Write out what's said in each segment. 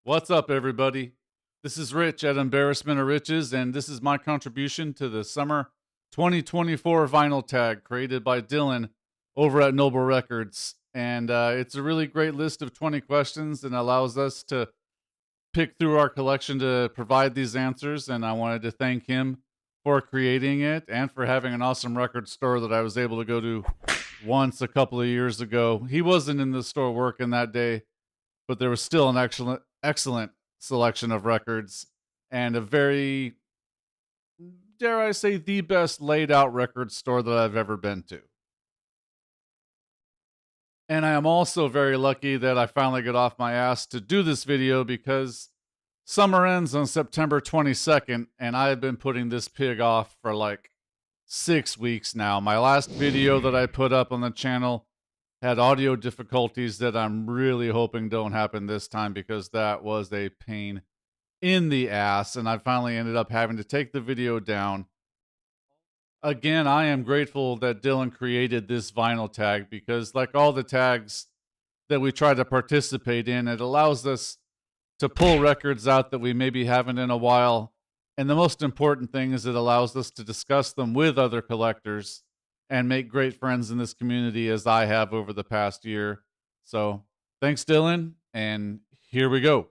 What's up, everybody? This is Rich at Embarrassment of Riches, and this is my contribution to the summer 2024 vinyl tag created by Dillon over at Noble Records. And it's a really great list of 20 questions and allows us to pick through our collection to provide these answers. And I wanted to thank him for creating it and for having an awesome record store that I was able to go to once a couple of years ago. He wasn't in the store working that day, but there was still an excellent selection of records and a very, dare I say, the best laid out record store that I've ever been to. And I am also very lucky that I finally got off my ass to do this video because summer ends on September 22nd, and I have been putting this pig off for like 6 weeks now. My last video that I put up on the channel had audio difficulties that I'm really hoping don't happen this time because that was a pain in the ass, and I finally ended up having to take the video down. Again, I am grateful that Dillon created this vinyl tag because, like all the tags that we try to participate in, it allows us to pull records out that we maybe haven't in a while. And the most important thing is it allows us to discuss them with other collectors and make great friends in this community as I have over the past year. So thanks, Dillon, and here we go.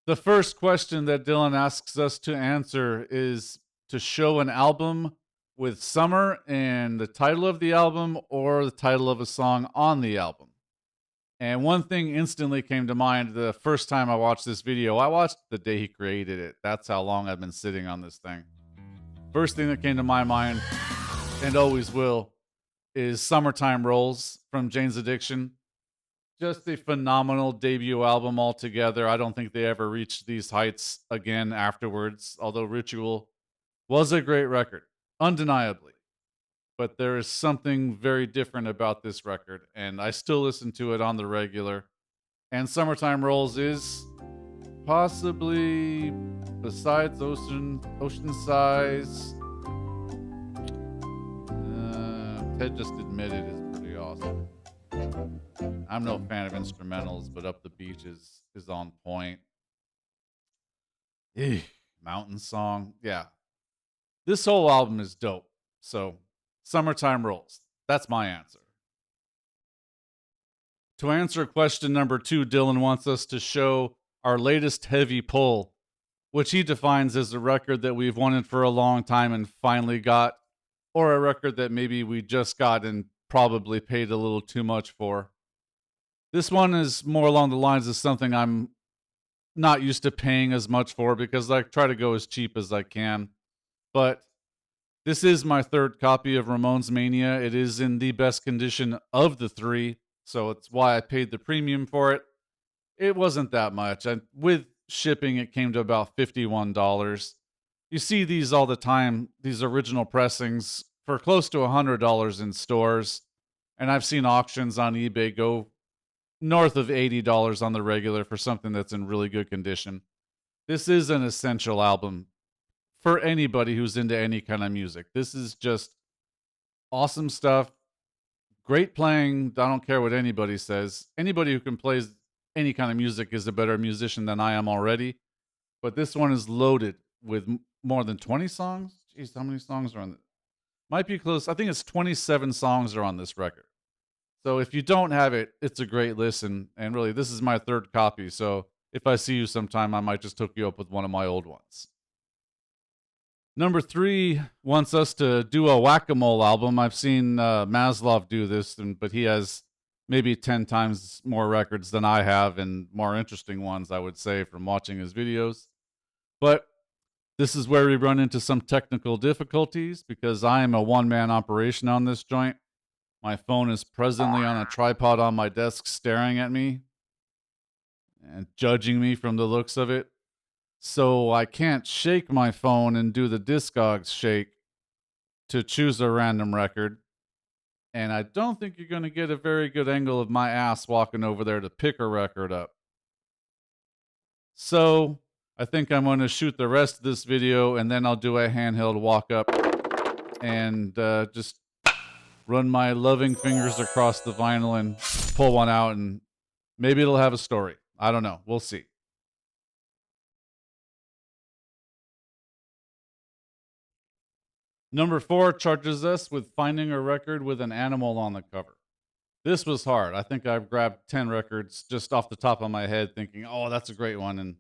The first question that Dillon asks us to answer is to show an album with summer and the title of the album or the title of a song on the album. And one thing instantly came to mind the first time I watched this video. I watched the day he created it. That's how long I've been sitting on this thing. First thing that came to my mind, and always will, is Summertime Rolls from Jane's Addiction. Just a phenomenal debut album altogether. I don't think they ever reached these heights again afterwards, although Ritual was a great record, undeniably. But there is something very different about this record, and I still listen to it on the regular. And Summertime Rolls is possibly, besides Ocean Size, Ted just admitted is pretty awesome. I'm no fan of instrumentals, but Up the Beach is on point. Mountain Song, yeah. This whole album is dope. So, Summertime Rolls. That's my answer. To answer question number 2, Dillon wants us to show our latest heavy pull, which he defines as a record that we've wanted for a long time and finally got, or a record that maybe we just got and probably paid a little too much for. This one is more along the lines of something I'm not used to paying as much for because I try to go as cheap as I can. But this is my third copy of Ramones Mania. It is in the best condition of the three, so it's why I paid the premium for it. It wasn't that much. With shipping, it came to about $51. You see these all the time, these original pressings, for close to $100 in stores. And I've seen auctions on eBay go north of $80 on the regular for something that's in really good condition. This is an essential album for anybody who's into any kind of music. This is just awesome stuff. Great playing. I don't care what anybody says. Anybody who can play any kind of music is a better musician than I am already. But this one is loaded with more than 20 songs. Jeez, how many songs are on it? Might be close. I think it's 27 songs are on this record. So if you don't have it, it's a great listen. And really, this is my third copy. So if I see you sometime, I might just hook you up with one of my old ones. Number 3 wants us to do a WhackaMole album. I've seen Maslov do this, but he has maybe 10 times more records than I have and more interesting ones, I would say, from watching his videos. But this is where we run into some technical difficulties because I am a one-man operation on this joint. My phone is presently on a tripod on my desk staring at me and judging me from the looks of it. So I can't shake my phone and do the Discogs shake to choose a random record. And I don't think you're going to get a very good angle of my ass walking over there to pick a record up. So I think I'm going to shoot the rest of this video and then I'll do a handheld walk up and just run my loving fingers across the vinyl and pull one out, and maybe it'll have a story. I don't know. We'll see. Number 4 charges us with finding a record with an animal on the cover. This was hard. I think I've grabbed 10 records just off the top of my head thinking, "Oh, that's a great one." And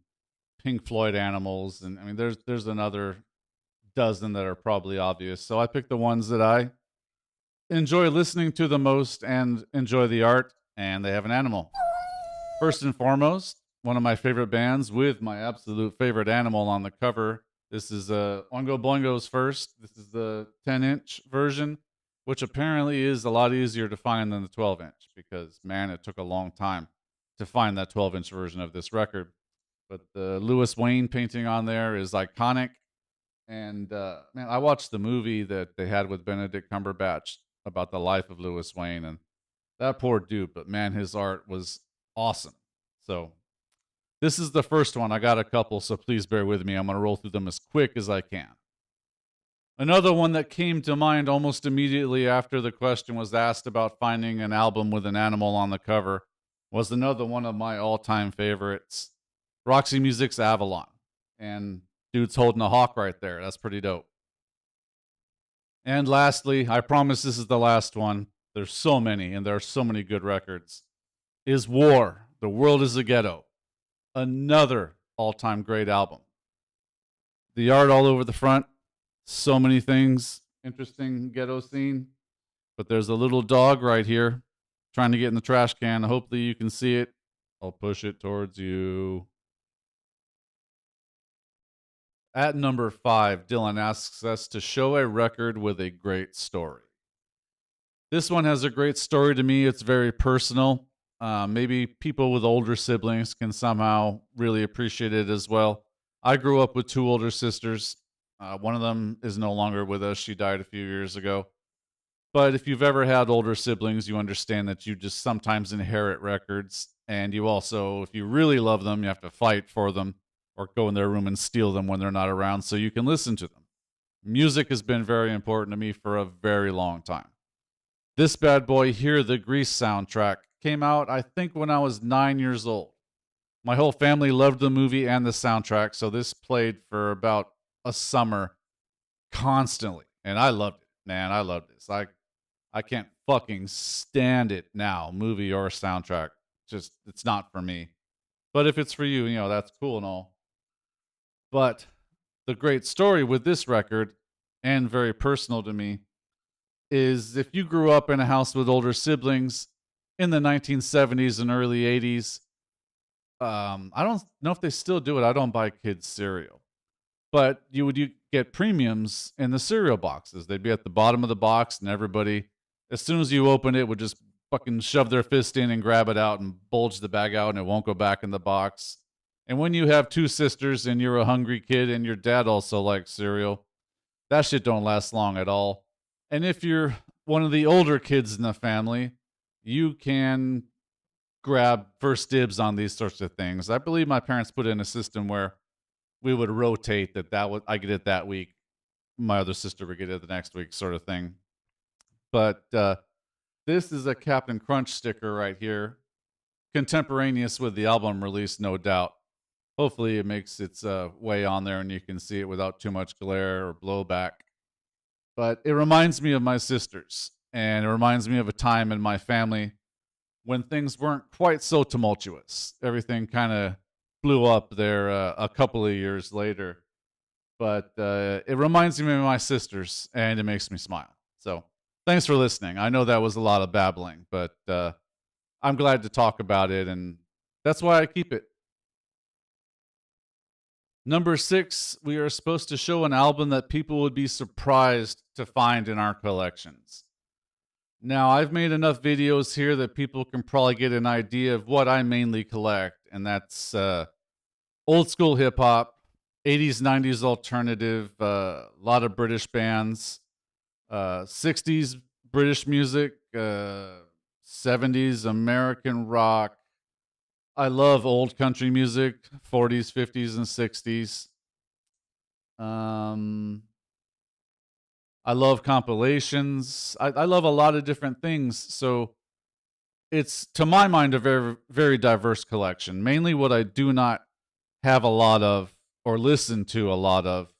Pink Floyd animals, and I mean there's another dozen that are probably obvious. So I picked the ones that I enjoy listening to the most and enjoy the art, and they have an animal. First and foremost, one of my favorite bands with my absolute favorite animal on the cover. This is Ongo Bongo's first. This is the 10-inch version, which apparently is a lot easier to find than the 12-inch because, man, it took a long time to find that 12-inch version of this record. But the Lewis Wayne painting on there is iconic. And man, I watched the movie that they had with Benedict Cumberbatch about the life of Lewis Wayne, and that poor dude. But man, his art was awesome. So this is the first one. I got a couple, so please bear with me. I'm going to roll through them as quick as I can. Another one that came to mind almost immediately after the question was asked about finding an album with an animal on the cover was another one of my all-time favorites, Roxy Music's Avalon. And dude's holding a hawk right there. That's pretty dope. And lastly, I promise this is the last one. There's so many, and there are so many good records. Is War, The World is a Ghetto. Another all-time great album. The art all over the front, so many things, interesting ghetto scene. But there's a little dog right here trying to get in the trash can. Hopefully you can see it. I'll push it towards you. At number 5, Dillon asks us to show a record with a great story. This one has a great story to me. It's very personal. Maybe people with older siblings can somehow really appreciate it as well. I grew up with 2 older sisters. One of them is no longer with us. She died a few years ago. But if you've ever had older siblings, you understand that you just sometimes inherit records. And you also, if you really love them, you have to fight for them or go in their room and steal them when they're not around so you can listen to them. Music has been very important to me for a very long time. This bad boy here, the Grease soundtrack, came out, I think, when I was 9 years old. My whole family loved the movie and the soundtrack, so this played for about a summer constantly. And I loved it. Man, I loved this. I can't fucking stand it now, movie or soundtrack. Just, it's not for me. But if it's for you, you know, that's cool and all. But the great story with this record, and very personal to me, is if you grew up in a house with older siblings in the 1970s and early 80s, I don't know if they still do it. I don't buy kids cereal. But you get premiums in the cereal boxes. They'd be at the bottom of the box, and everybody, as soon as you open it, would just fucking shove their fist in and grab it out and bulge the bag out, and it won't go back in the box. And when you have 2 sisters and you're a hungry kid and your dad also likes cereal, that shit don't last long at all. And if you're one of the older kids in the family, you can grab first dibs on these sorts of things. I believe my parents put in a system where we would rotate that would I get it that week, my other sister would get it the next week, sort of thing. But this is a Captain Crunch sticker right here, contemporaneous with the album release, no doubt. Hopefully it makes its way on there and you can see it without too much glare or blowback. But it reminds me of my sisters, and it reminds me of a time in my family when things weren't quite so tumultuous. Everything kind of blew up there a couple of years later. But it reminds me of my sisters, and it makes me smile. So thanks for listening. I know that was a lot of babbling, but I'm glad to talk about it, and that's why I keep it. Number 6, we are supposed to show an album that people would be surprised to find in our collections. Now, I've made enough videos here that people can probably get an idea of what I mainly collect, and that's old school hip hop, 80s, 90s alternative, a lot of British bands, 60s British music, 70s American rock. I love old country music, 40s, 50s, and 60s. I love compilations. I love a lot of different things. So it's, to my mind, a very, very diverse collection. Mainly what I do not have a lot of or listen to a lot of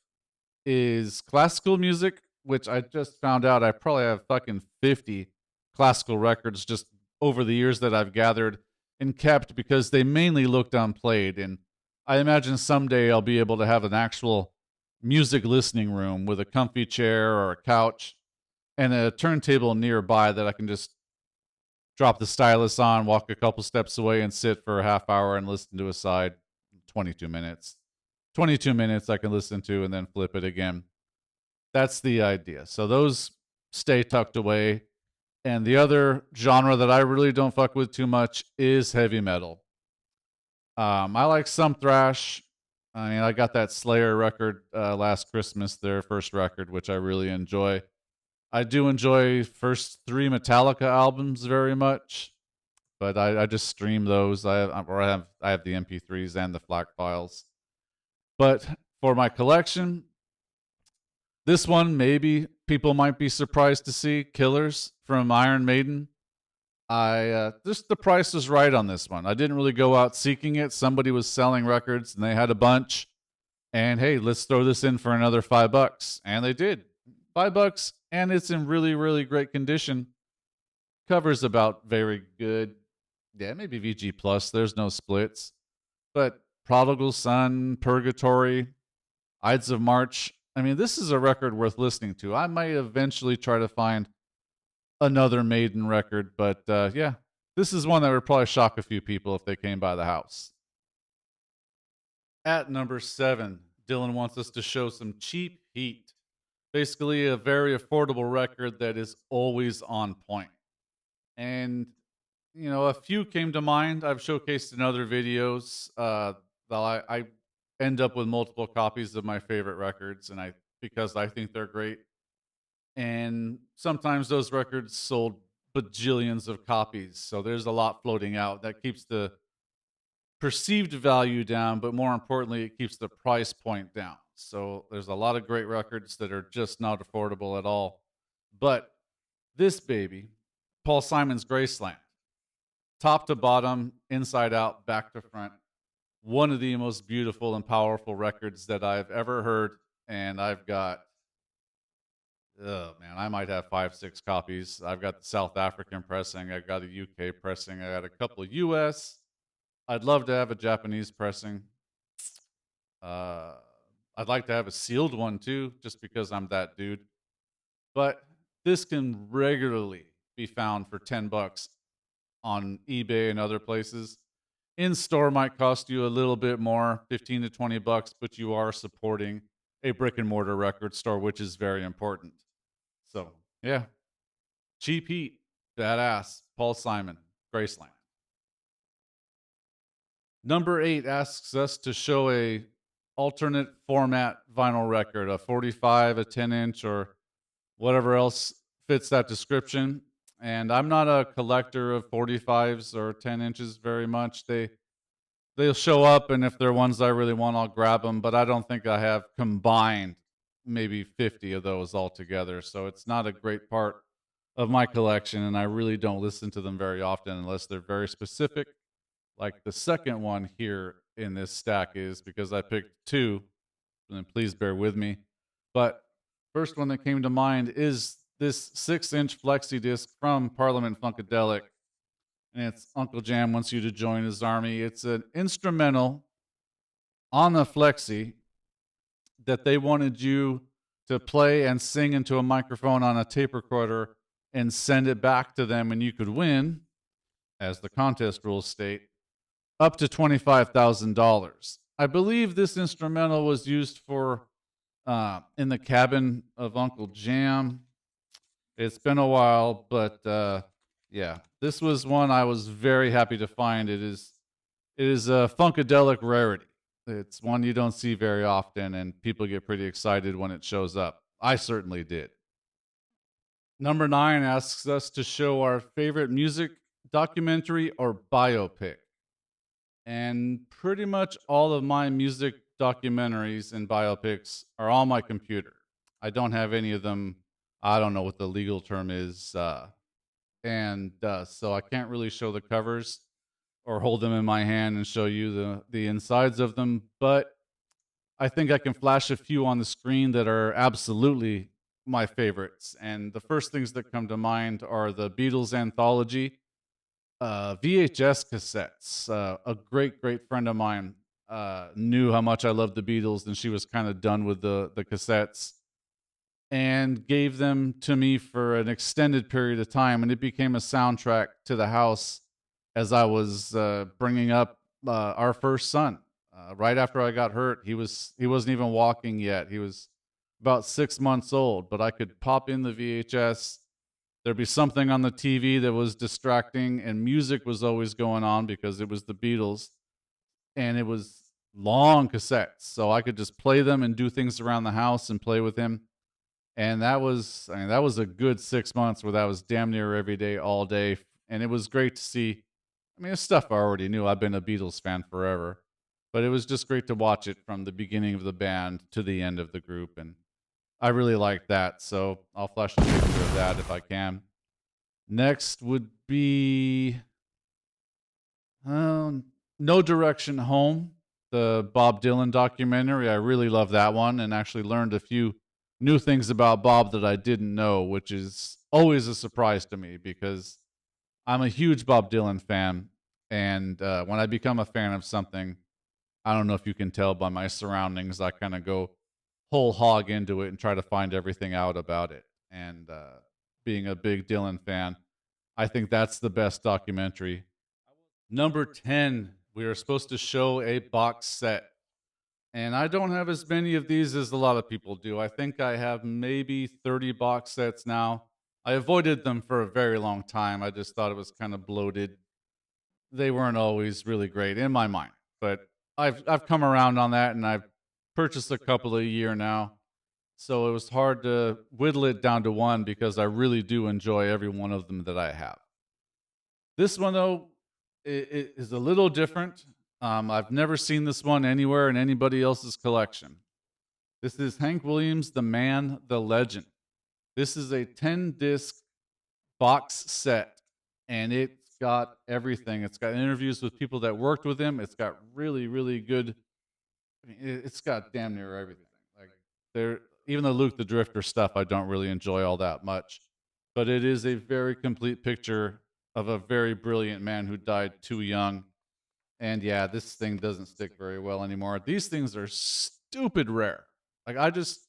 is classical music, which I just found out I probably have fucking 50 classical records just over the years that I've gathered and kept because they mainly looked unplayed. And I imagine someday I'll be able to have an actual music listening room with a comfy chair or a couch and a turntable nearby that I can just drop the stylus on, walk a couple steps away, and sit for a half hour and listen to a side 22 minutes. 22 minutes I can listen to and then flip it again. That's the idea. So those stay tucked away. And the other genre that I really don't fuck with too much is heavy metal. I like some thrash. I mean, I got that Slayer record last Christmas, their first record, which I really enjoy. I do enjoy first three Metallica albums very much, but I just stream those. I have the MP3s and the FLAC files. But for my collection, this one maybe people might be surprised to see, Killers from Iron Maiden. I just, the price was right on this one. I didn't really go out seeking it. Somebody was selling records and they had a bunch. And hey, let's throw this in for another $5. And they did. $5, and it's in really, really great condition. Cover's about very good. Yeah, maybe VG plus. There's no splits. But Prodigal Son, Purgatory, Ides of March. I mean, this is a record worth listening to. I might eventually try to find another Maiden record, but yeah, this is one that would probably shock a few people if they came by the house. At number 7, Dillon wants us to show some cheap heat. Basically, a very affordable record that is always on point. And, you know, a few came to mind. I've showcased in other videos. I end up with multiple copies of my favorite records, and because I think they're great. And sometimes those records sold bajillions of copies, so there's a lot floating out that keeps the perceived value down, but more importantly, it keeps the price point down. So there's a lot of great records that are just not affordable at all. But this baby, Paul Simon's Graceland, top to bottom, inside out, back to front, one of the most beautiful and powerful records that I've ever heard. And I've got, oh man, I might have 5, 6 copies. I've got the South African pressing, I've got a UK pressing, I got a couple of US. I'd love to have a Japanese pressing. I'd like to have a sealed one too, just because I'm that dude. But this can regularly be found for $10 on eBay and other places. In store might cost you a little bit more, 15 to $20, but you are supporting a brick and mortar record store, which is very important. So yeah, cheap heat, badass, Paul Simon, Graceland. Number 8 asks us to show a alternate format vinyl record, a 45, a 10-inch, or whatever else fits that description. And I'm not a collector of 45s or 10 inches very much. They'll show up, and if they're ones I really want, I'll grab them. But I don't think I have combined maybe 50 of those altogether. So it's not a great part of my collection, and I really don't listen to them very often unless they're very specific. Like the second one here in this stack is, because I picked 2, and please bear with me. But first one that came to mind is this 6-inch flexi disc from Parliament Funkadelic. And it's Uncle Jam Wants You to Join His Army. It's an instrumental on the flexi that they wanted you to play and sing into a microphone on a tape recorder and send it back to them, and you could win, as the contest rules state, up to $25,000. I believe this instrumental was used for In the Cabin of Uncle Jam. It's been a while, but yeah, this was one I was very happy to find. It is a Funkadelic rarity. It's one you don't see very often, and people get pretty excited when it shows up. I certainly did. Number 9 asks us to show our favorite music documentary or biopic. And pretty much all of my music documentaries and biopics are on my computer. I don't have any of them, I don't know what the legal term is, and so I can't really show the covers or hold them in my hand and show you the insides of them. But I think I can flash a few on the screen that are absolutely my favorites. And the first things that come to mind are the Beatles anthology, VHS cassettes. A great friend of mine knew how much I loved the Beatles, and she was kind of done with the cassettes and gave them to me for an extended period of time. And it became a soundtrack to the house as I was bringing up our first son. Right after I got hurt, he wasn't even walking yet. He was about 6 months old, but I could pop in the VHS. There'd be something on the TV that was distracting, and music was always going on because it was the Beatles, and it was long cassettes, so I could just play them and do things around the house and play with him. And that was a good 6 months where that was damn near every day, all day, and it was great to see. I mean, it's stuff I already knew. I've been a Beatles fan forever, but it was just great to watch it from the beginning of the band to the end of the group, and I really liked that. So I'll flash a picture of that if I can. Next would be No Direction Home, the Bob Dylan documentary. I really love that one and actually learned a few new things about Bob that I didn't know, which is always a surprise to me because I'm a huge Bob Dylan fan. And when I become a fan of something, I don't know if you can tell by my surroundings, I kind of go whole hog into it and try to find everything out about it. And being a big Dylan fan, I think that's the best documentary. Number 10, we are supposed to show a box set. And I don't have as many of these as a lot of people do. I think I have maybe 30 box sets now. I avoided them for a very long time. I just thought it was kind of bloated. They weren't always really great in my mind. But I've come around on that, and I've purchased a couple a year now. So it was hard to whittle it down to one because I really do enjoy every one of them that I have. This one, though, it is a little different. I've never seen this one anywhere in anybody else's collection. This is Hank Williams, The Man, the Legend. This is a 10-disc box set, and it's got everything. It's got interviews with people that worked with him. It's got really good. I mean, it's got damn near everything. Like there, even the Luke the Drifter stuff, I don't really enjoy all that much, but it is a very complete picture of a very brilliant man who died too young. And yeah, this thing doesn't stick very well anymore. These things are stupid rare. Like I just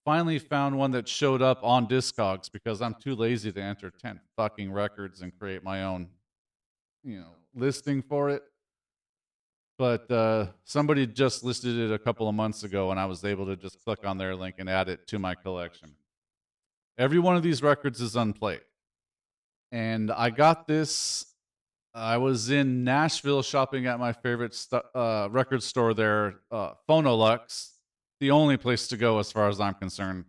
finally found one that showed up on Discogs because I'm too lazy to enter 10 fucking records and create my own, listing for it. But somebody just listed it a couple of months ago, and I was able to just click on their link and add it to my collection. Every one of these records is unplayed. And I got this. I was in Nashville shopping at my favorite record store there, Phonolux, the only place to go as far as I'm concerned.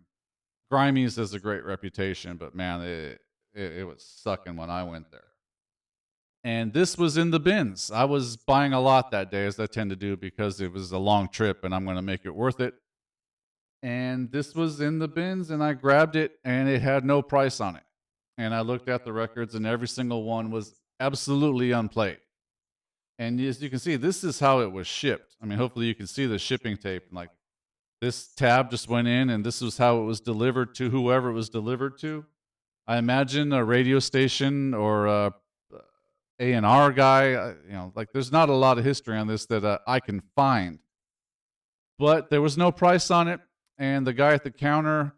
Grimey's has a great reputation, but man, it was sucking when I went there. And this was in the bins. I was buying a lot that day, as I tend to do, because it was a long trip and I'm going to make it worth it. And this was in the bins, and I grabbed it, and it had no price on it. And I looked at the records, and every single one was absolutely unplayed. And as you can see, this is how it was shipped. I mean, hopefully you can see the shipping tape. Like this tab just went in, and this was how it was delivered to whoever it was delivered to. I imagine a radio station or a A&R guy. Like there's not a lot of history on this that I can find. But there was no price on it, and the guy at the counter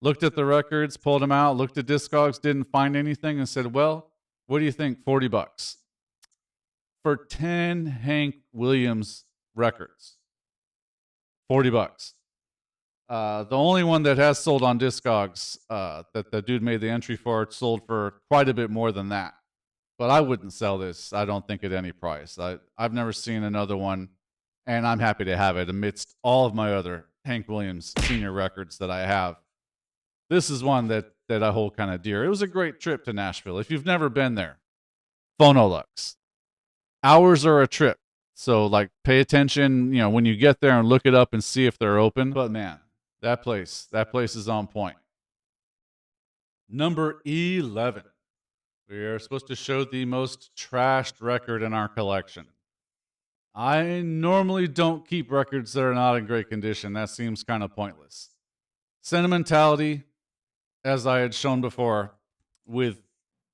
looked at the records, pulled them out, looked at Discogs, didn't find anything, and said, "Well, what do you think? $40 for 10 Hank Williams records. $40. The only one that has sold on Discogs that the dude made the entry for sold for quite a bit more than that. But I wouldn't sell this, I don't think, at any price. I've never seen another one, and I'm happy to have it amidst all of my other Hank Williams senior records that I have. This is one that I hold kind of dear. It was a great trip to Nashville. If you've never been there, Phonolux. Hours are a trip. So, pay attention, when you get there and look it up and see if they're open. But man, that place is on point. Number 11. We are supposed to show the most trashed record in our collection. I normally don't keep records that are not in great condition. That seems kind of pointless. Sentimentality, as I had shown before, with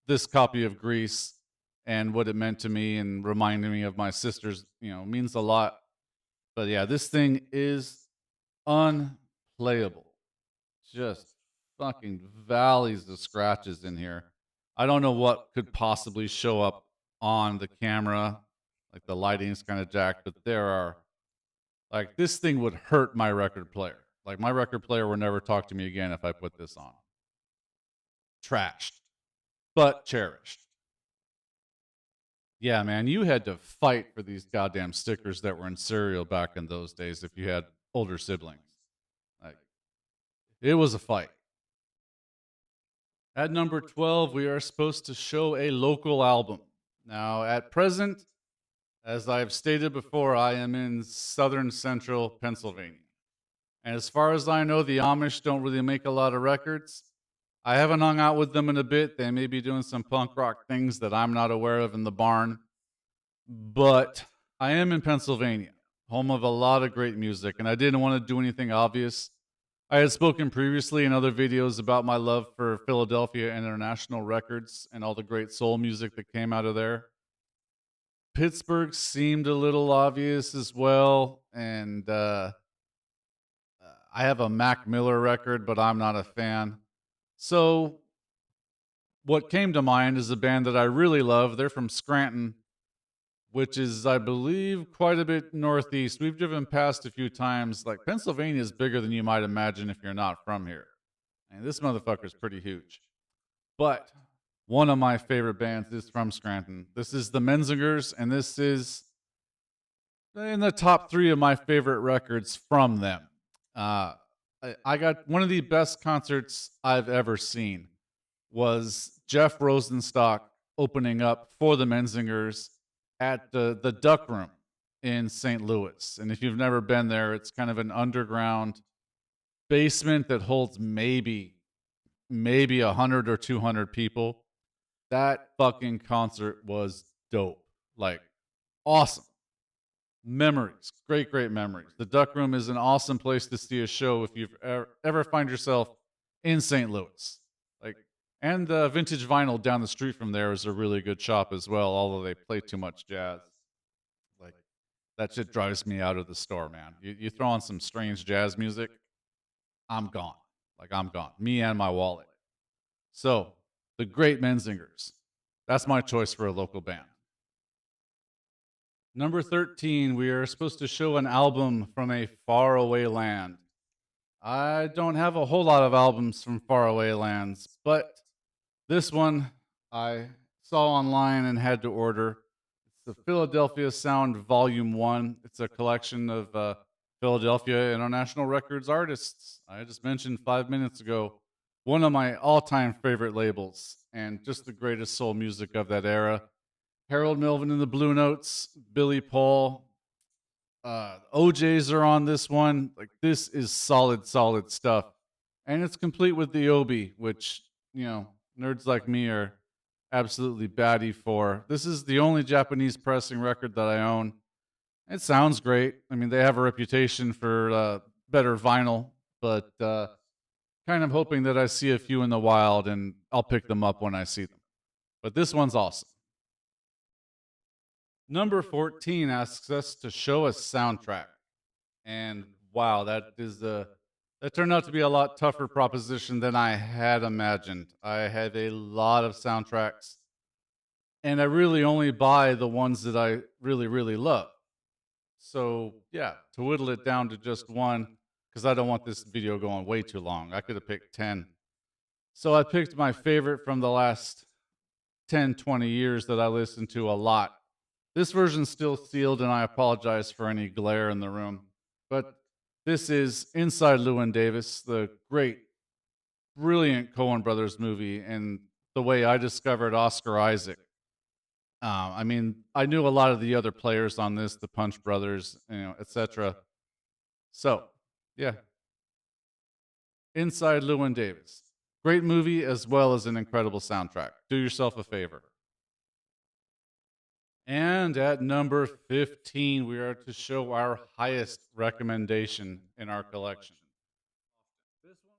this copy of Grease and what it meant to me and reminding me of my sisters, means a lot. But yeah, this thing is unplayable. Just fucking valleys of scratches in here. I don't know what could possibly show up on the camera. Like the lighting's kind of jacked, but there are, like, this thing would hurt my record player. Like, my record player would never talk to me again if I put this on. Trashed, but cherished. Yeah, man, you had to fight for these goddamn stickers that were in cereal back in those days if you had older siblings. Like, it was a fight. At number 12, we are supposed to show a local album. Now, at present, as I've stated before, I am in southern central Pennsylvania. And as far as I know, the Amish don't really make a lot of records. I haven't hung out with them in a bit. They may be doing some punk rock things that I'm not aware of in the barn. But I am in Pennsylvania, home of a lot of great music, and I didn't want to do anything obvious. I had spoken previously in other videos about my love for Philadelphia International Records and all the great soul music that came out of there. Pittsburgh seemed a little obvious as well, and I have a Mac Miller record, but I'm not a fan. So what came to mind is a band that I really love. They're from Scranton, which is, I believe, quite a bit northeast. We've driven past a few times. Like, Pennsylvania is bigger than you might imagine if you're not from here. And this motherfucker's pretty huge. But one of my favorite bands is from Scranton. This is the Menzingers, and this is in the top 3 of my favorite records from them. I got one of the best concerts I've ever seen was Jeff Rosenstock opening up for the Menzingers at the Duck Room in St. Louis. And if you've never been there, it's kind of an underground basement that holds maybe 100 or 200 people. That fucking concert was dope. Like, awesome. Memories. Great memories. The Duck Room is an awesome place to see a show if you ever find yourself in St. Louis. And Vintage Vinyl down the street from there is a really good shop as well, although they play too much jazz. Like, that shit drives me out of the store, man. You throw on some strange jazz music, I'm gone. Like, I'm gone. Me and my wallet. So, the Great Menzingers. That's my choice for a local band. Number 13, we are supposed to show an album from a faraway land. I don't have a whole lot of albums from faraway lands, but this one I saw online and had to order. It's the Philadelphia Sound Volume 1. It's a collection of Philadelphia International Records artists. I just mentioned 5 minutes ago. One of my all-time favorite labels and just the greatest soul music of that era. Harold Melvin and the Blue Notes, Billy Paul, OJs are on this one. Like, this is solid stuff. And it's complete with the Obi, which, nerds like me are absolutely batty for. This is the only Japanese pressing record that I own. It sounds great. I mean, they have a reputation for better vinyl, but kind of hoping that I see a few in the wild and I'll pick them up when I see them. But this one's awesome. Number 14 asks us to show a soundtrack. And wow, that turned out to be a lot tougher proposition than I had imagined. I have a lot of soundtracks, and I really only buy the ones that I really love. So yeah, to whittle it down to just one, because I don't want this video going way too long. I could have picked 10. So I picked my favorite from the last 10, 20 years that I listened to a lot. This version's still sealed, and I apologize for any glare in the room. But this is Inside Llewyn Davis, the great, brilliant Coen Brothers movie, and the way I discovered Oscar Isaac. I mean, I knew a lot of the other players on this, the Punch Brothers, etc. So, yeah. Inside Llewyn Davis. Great movie as well as an incredible soundtrack. Do yourself a favor. And at number 15, we are to show our highest recommendation in our collection.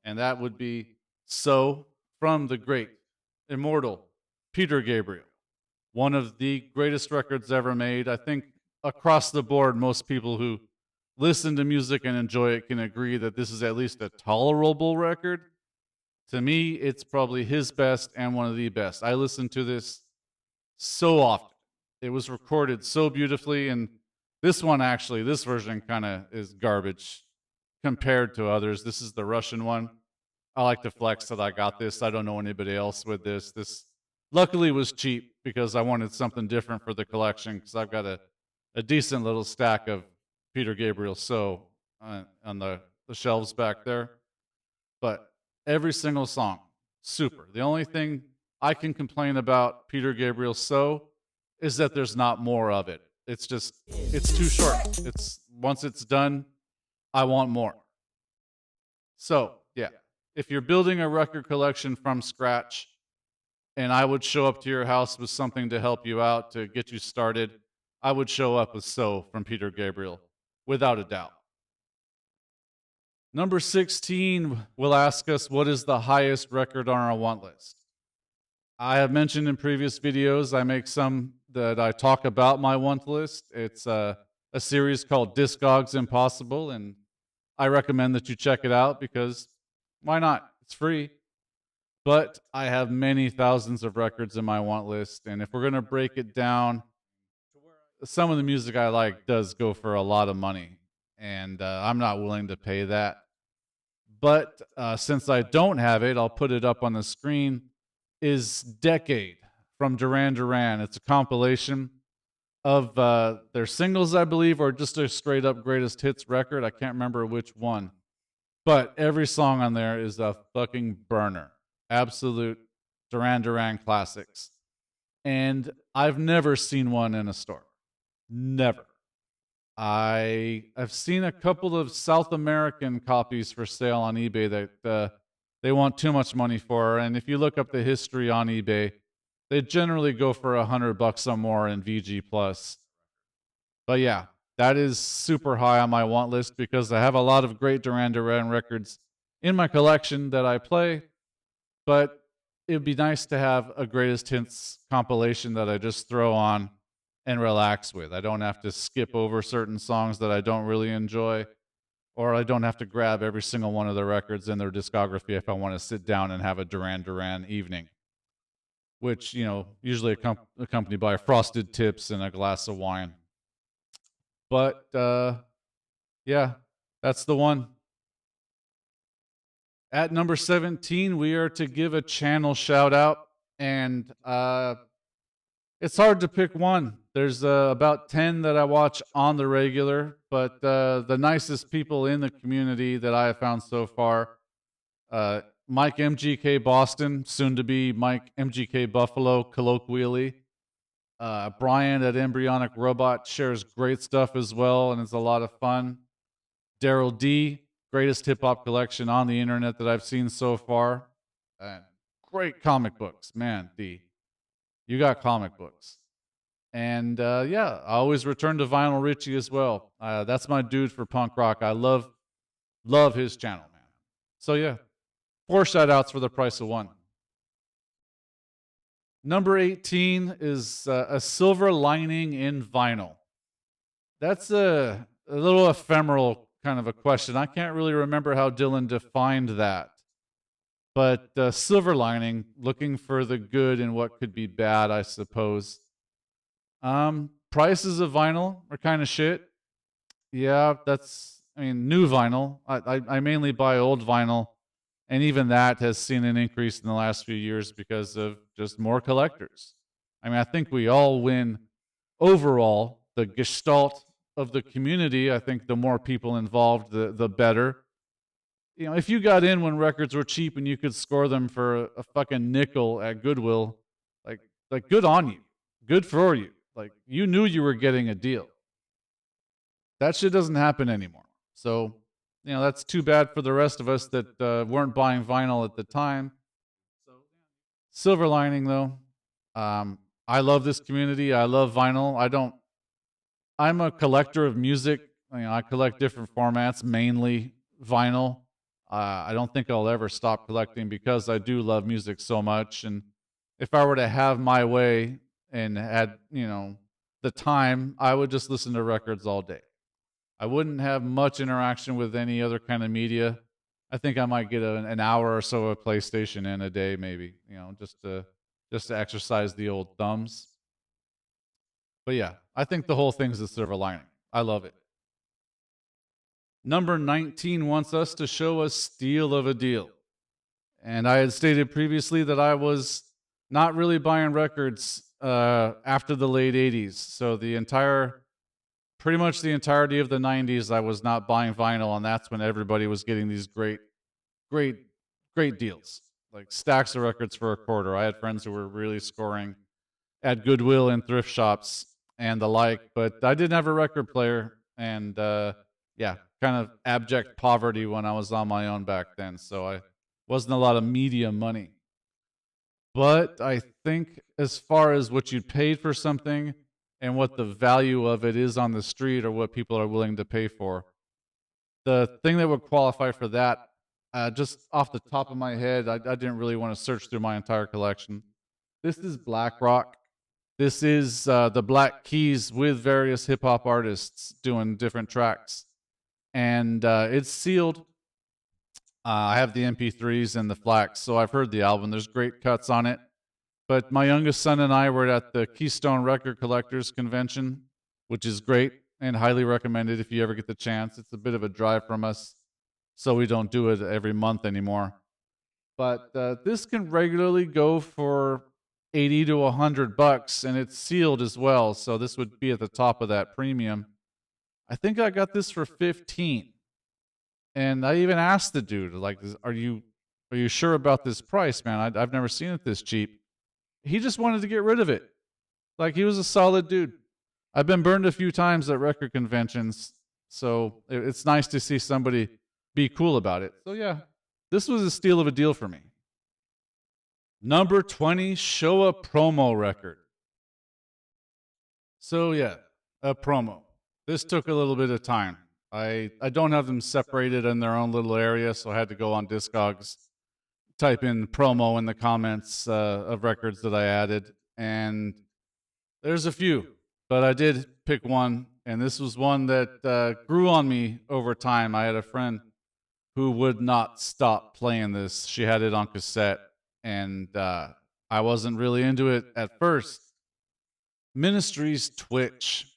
And that would be So from the great, immortal Peter Gabriel. One of the greatest records ever made. I think across the board, most people who listen to music and enjoy it can agree that this is at least a tolerable record. To me, it's probably his best and one of the best. I listen to this so often. It was recorded so beautifully, and this one actually, this version kind of is garbage compared to others. This is the Russian one. I like to flex that I got this. I don't know anybody else with this. This luckily was cheap because I wanted something different for the collection because I've got a decent little stack of Peter Gabriel So on the shelves back there. But every single song, super. The only thing I can complain about Peter Gabriel So is that there's not more of it. It's just, it's too short. It's once it's done, I want more. So, yeah, if you're building a record collection from scratch and I would show up to your house with something to help you out, to get you started, I would show up with So from Peter Gabriel, without a doubt. Number 16 will ask us, what is the highest record on our want list? I have mentioned in previous videos, I make some that I talk about my want list. It's a series called Discogs Impossible, and I recommend that you check it out because why not? It's free. But I have many thousands of records in my want list, and if we're going to break it down, some of the music I like does go for a lot of money, and I'm not willing to pay that. But since I don't have it, I'll put it up on the screen, is Decade from Duran Duran. It's a compilation of their singles, I believe, or just a straight up greatest hits record. I can't remember which one. But every song on there is a fucking burner. Absolute Duran Duran classics. And I've never seen one in a store. Never. I've seen a couple of South American copies for sale on eBay that they want too much money for. And if you look up the history on eBay, they generally go for $100 or more in VG Plus. But yeah, that is super high on my want list because I have a lot of great Duran Duran records in my collection that I play. But it'd be nice to have a greatest hits compilation that I just throw on and relax with. I don't have to skip over certain songs that I don't really enjoy, or I don't have to grab every single one of the records in their discography if I want to sit down and have a Duran Duran evening, which, you know, usually accompanied by frosted tips and a glass of wine. But yeah, that's the one. At number 17, we are to give a channel shout out, and it's hard to pick one. There's about 10 that I watch on the regular, but the nicest people in the community that I have found so far, Mike MGK Boston, soon to be Mike MGK Buffalo, colloquially. Brian at Embryonic Robot shares great stuff as well, and it's a lot of fun. Daryl D, greatest hip hop collection on the internet that I've seen so far. Great comic books, man. D, you got comic books. And yeah, I always return to Vinyl Richie as well. That's my dude for punk rock. I love his channel, man. So yeah, 4 shout outs for the price of 1. Number 18 is a silver lining in vinyl. That's a little ephemeral kind of a question. I can't really remember how Dillon defined that. But silver lining, looking for the good in what could be bad, I suppose. Prices of vinyl are kind of shit. Yeah, new vinyl. I mainly buy old vinyl, and even that has seen an increase in the last few years because of just more collectors. I mean, I think we all win overall. The gestalt of the community, I think the more people involved, the better. You know, if you got in when records were cheap and you could score them for a fucking nickel at Goodwill, like good on you. Good for you. Like, you knew you were getting a deal. That shit doesn't happen anymore. So, you know, that's too bad for the rest of us that weren't buying vinyl at the time. Silver lining though, I love this community. I love vinyl. I'm a collector of music. I collect different formats, mainly vinyl. I don't think I'll ever stop collecting because I do love music so much. And if I were to have my way and had, the time, I would just listen to records all day. I wouldn't have much interaction with any other kind of media. I think I might get an hour or so of PlayStation in a day, maybe, just to exercise the old thumbs. But yeah, I think the whole thing's a silver lining. I love it. Number 19 wants us to show a steal of a deal. And I had stated previously that I was not really buying records after the late 80s. So pretty much the entirety of the 90s, I was not buying vinyl. And that's when everybody was getting these great, great, great deals. Like stacks of records for a quarter. I had friends who were really scoring at Goodwill and thrift shops and the like, but I didn't have a record player, and yeah, kind of abject poverty when I was on my own back then, so I wasn't a lot of media money. But I think as far as what you paid for something and what the value of it is on the street or what people are willing to pay for, the thing that would qualify for that, just off the top of my head, I didn't really want to search through my entire collection. This is Black Rock. This is the Black Keys with various hip hop artists doing different tracks. And it's sealed. I have the MP3s and the FLACs, so I've heard the album. There's great cuts on it. But my youngest son and I were at the Keystone Record Collectors Convention, which is great and highly recommended if you ever get the chance. It's a bit of a drive from us, so we don't do it every month anymore. But this can regularly go for 80 to $100, and it's sealed as well. So this would be at the top of that premium. I think I got this for 15, and I even asked the dude, like, "Are you sure about this price, man? I've never seen it this cheap." He just wanted to get rid of it. Like, he was a solid dude. I've been burned a few times at record conventions, so it's nice to see somebody be cool about it. So yeah, this was a steal of a deal for me. Number 20, show a promo record. So yeah, a promo. This took a little bit of time. I don't have them separated in their own little area, so I had to go on Discogs, type in promo in the comments of records that I added, and there's a few, but I did pick one, and this was one that grew on me over time. I had a friend who would not stop playing this. She had it on cassette, and I wasn't really into it at first. Ministry's Twitch.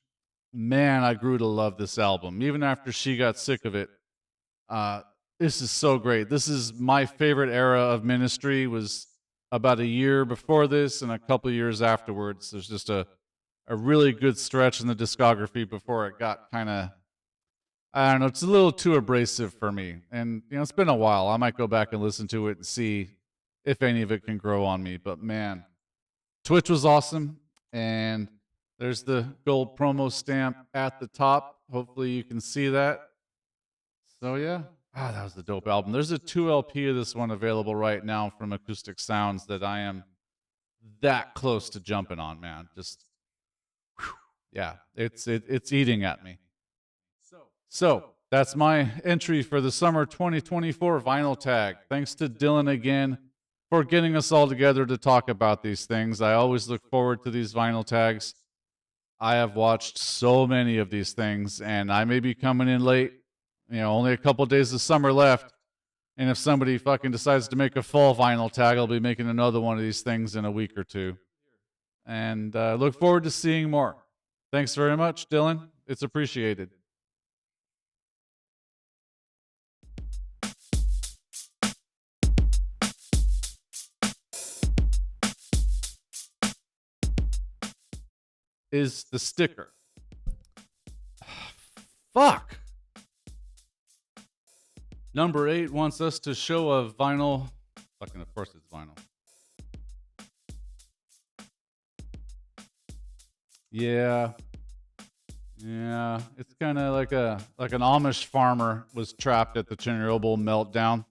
Man, I grew to love this album, even after she got sick of it. This is so great. This is my favorite era of Ministry, was about a year before this and a couple of years afterwards. There's just a really good stretch in the discography before it got kind of, I don't know, it's a little too abrasive for me. And, it's been a while. I might go back and listen to it and see if any of it can grow on me. But man, Twitch was awesome. And there's the gold promo stamp at the top. Hopefully you can see that. So yeah, that was the dope album. There's a 2 LP of this one available right now from Acoustic Sounds that I am that close to jumping on, man. Just, whew, yeah, it's eating at me. So that's my entry for the summer 2024 vinyl tag. Thanks to Dillon again for getting us all together to talk about these things. I always look forward to these vinyl tags. I have watched so many of these things, and I may be coming in late. Only a couple days of summer left. And if somebody fucking decides to make a fall vinyl tag, I'll be making another one of these things in a week or two. And look forward to seeing more. Thanks very much, Dillon. It's appreciated. Is the sticker. Fuck. Number 8 wants us to show a vinyl. Fucking, of course it's vinyl. Yeah. It's kind of like an Amish farmer was trapped at the Chernobyl meltdown.